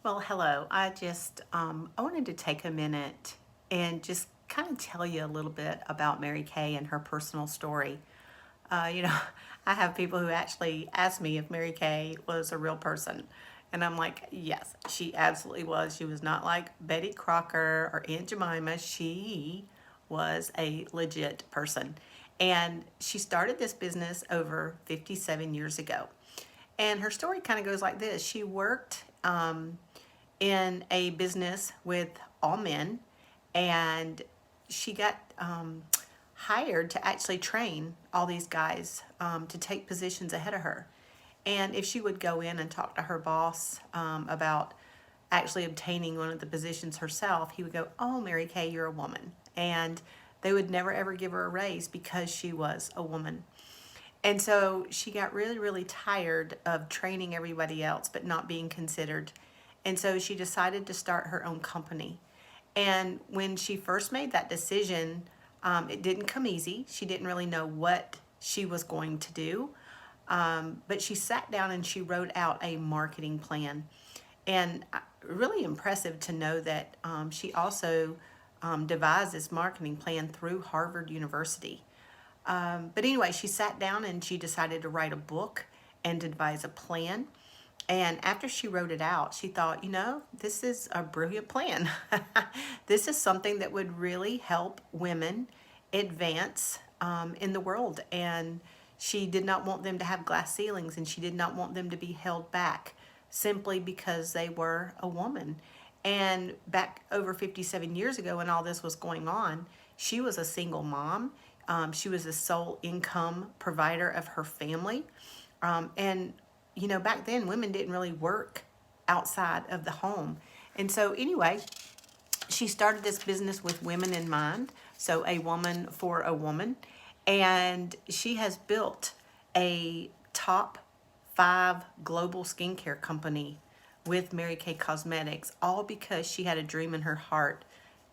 Well, hello. I wanted to take a minute and just kind of tell you a little bit about Mary Kay and her personal story. Uh, you know, I have people who actually ask me if Mary Kay was a real person. And I'm like, yes, she absolutely was. She was not like Betty Crocker or Aunt Jemima. She was a legit person. And she started this business over 57 years ago. And her story kind of goes like this. She worked in a business with all men, and she got hired to actually train all these guys to take positions ahead of her. And if she would go in and talk to her boss about actually obtaining one of the positions herself, he would go, "Oh, Mary Kay, you're a woman." And they would never ever give her a raise because she was a woman. And so she got really, really tired of training everybody else but not being considered. And so she decided to start her own company. And when she first made that decision, it didn't come easy. She didn't really know what she was going to do. But she sat down and she wrote out a marketing plan. And really impressive to know that she also devised this marketing plan through Harvard University. But anyway, she sat down and she decided to write a book and devise a plan. And after she wrote it out, she thought, this is a brilliant plan. This is something that would really help women advance in the world. And she did not want them to have glass ceilings, and she did not want them to be held back simply because they were a woman. And back over 57 years ago, when all this was going on, she was a single mom. She was the sole income provider of her family. And back then women didn't really work outside of the home. And so, anyway, she started this business with women in mind. So, a woman for a woman. And she has built a top 5 global skincare company with Mary Kay Cosmetics, all because she had a dream in her heart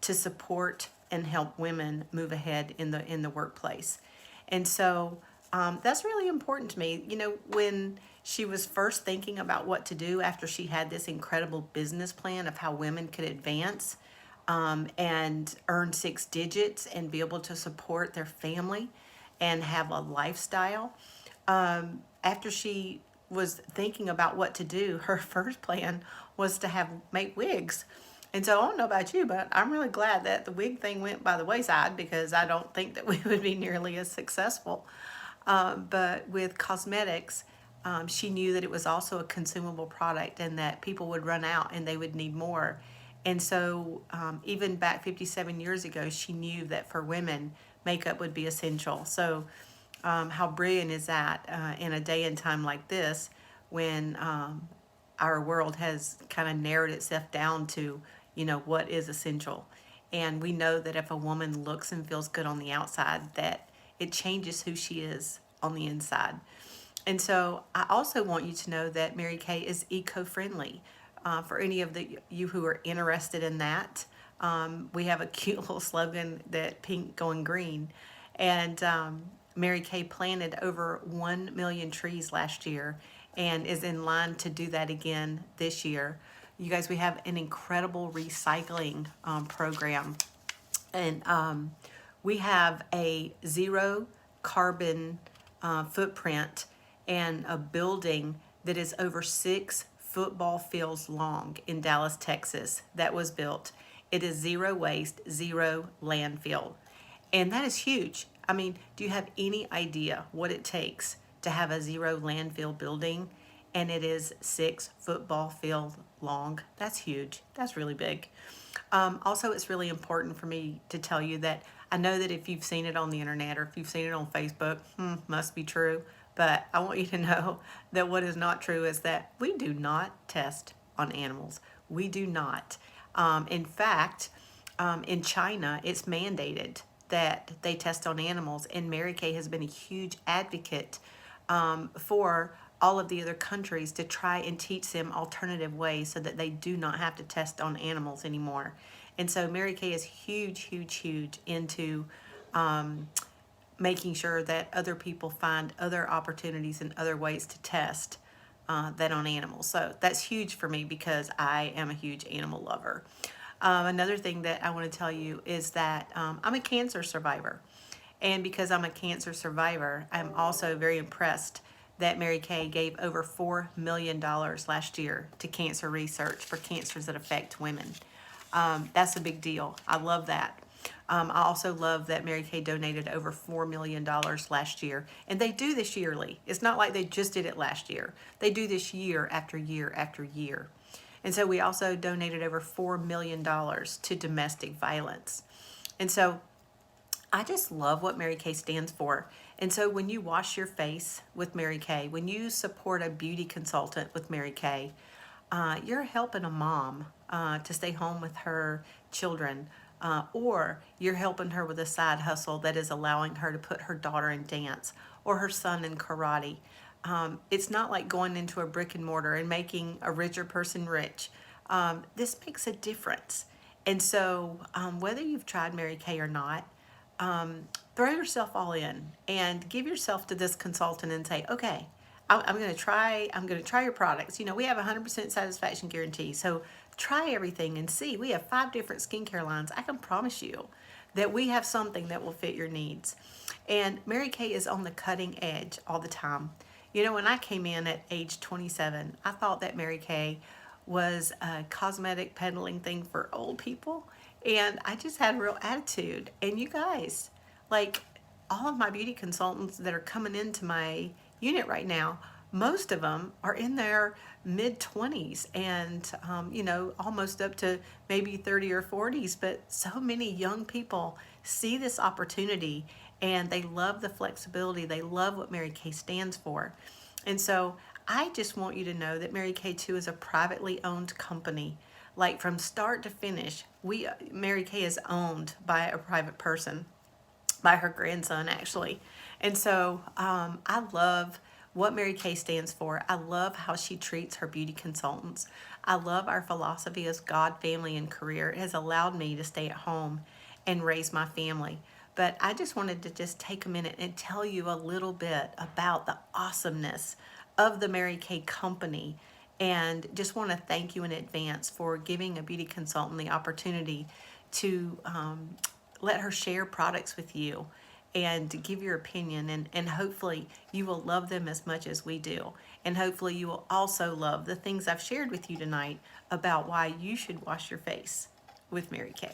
to support and help women move ahead in the workplace. And so that's really important to me. When she was first thinking about what to do after she had this incredible business plan of how women could advance and earn 6 digits and be able to support their family and have a lifestyle. After she was thinking about what to do, her first plan was to have make wigs. And so I don't know about you, but I'm really glad that the wig thing went by the wayside because I don't think that we would be nearly as successful. But with cosmetics, she knew that it was also a consumable product and that people would run out and they would need more. And so even back 57 years ago, she knew that for women, makeup would be essential. So how brilliant is that in a day and time like this when our world has kind of narrowed itself down to, what is essential. And we know that if a woman looks and feels good on the outside, that it changes who she is on the inside. And so I also want you to know that Mary Kay is eco-friendly. For any of you who are interested in that, we have a cute little slogan that pink going green. And Mary Kay planted over 1 million trees last year and is in line to do that again this year. You guys, we have an incredible recycling program. And we have a zero carbon footprint and a building that is over 6 football fields long in Dallas, Texas, that was built. It is zero waste, zero landfill. And that is huge. I mean, do you have any idea what it takes to have a zero landfill building? And it is 6 football field long. That's huge. That's really big. Also, it's really important for me to tell you that I know that if you've seen it on the internet or if you've seen it on Facebook, must be true. But I want you to know that what is not true is that we do not test on animals. We do not. In fact, in China, it's mandated that they test on animals, and Mary Kay has been a huge advocate for all of the other countries to try and teach them alternative ways so that they do not have to test on animals anymore. And so Mary Kay is huge, huge, huge into making sure that other people find other opportunities and other ways to test than on animals. So that's huge for me because I am a huge animal lover. Another thing that I want to tell you is that I'm a cancer survivor. And because I'm a cancer survivor, I'm also very impressed that Mary Kay gave over $4 million last year to cancer research for cancers that affect women. That's a big deal. I love that. I also love that Mary Kay donated over $4 million last year. And they do this yearly. It's not like they just did it last year. They do this year after year after year. And so we also donated over $4 million to domestic violence. And so I just love what Mary Kay stands for. And so when you wash your face with Mary Kay, when you support a beauty consultant with Mary Kay, you're helping a mom to stay home with her children, or you're helping her with a side hustle that is allowing her to put her daughter in dance or her son in karate. It's not like going into a brick and mortar and making a richer person rich. This makes a difference. And so, whether you've tried Mary Kay or not, throw yourself all in and give yourself to this consultant and say, okay, I'm going to try. I'm going to try your products. You know, we have a 100% satisfaction guarantee. So try everything and see. We have 5 different skincare lines. I can promise you that we have something that will fit your needs. And Mary Kay is on the cutting edge all the time. You know, when I came in at age 27, I thought that Mary Kay was a cosmetic peddling thing for old people. And I just had a real attitude. And you guys, like all of my beauty consultants that are coming into my unit right now, most of them are in their mid 20s and, you know, almost up to maybe 30 or 40s. But so many young people see this opportunity and they love the flexibility. They love what Mary Kay stands for. And so I just want you to know that Mary Kay too is a privately owned company. Like from start to finish, Mary Kay is owned by a private person, by her grandson actually. And so I love what Mary Kay stands for. I love how she treats her beauty consultants. I love our philosophy as God, family, and career. It has allowed me to stay at home and raise my family. But I just wanted to just take a minute and tell you a little bit about the awesomeness of the Mary Kay company, and just want to thank you in advance for giving a beauty consultant the opportunity to let her share products with you and to give your opinion, and hopefully you will love them as much as we do, and hopefully you will also love the things I've shared with you tonight about why you should wash your face with Mary Kay.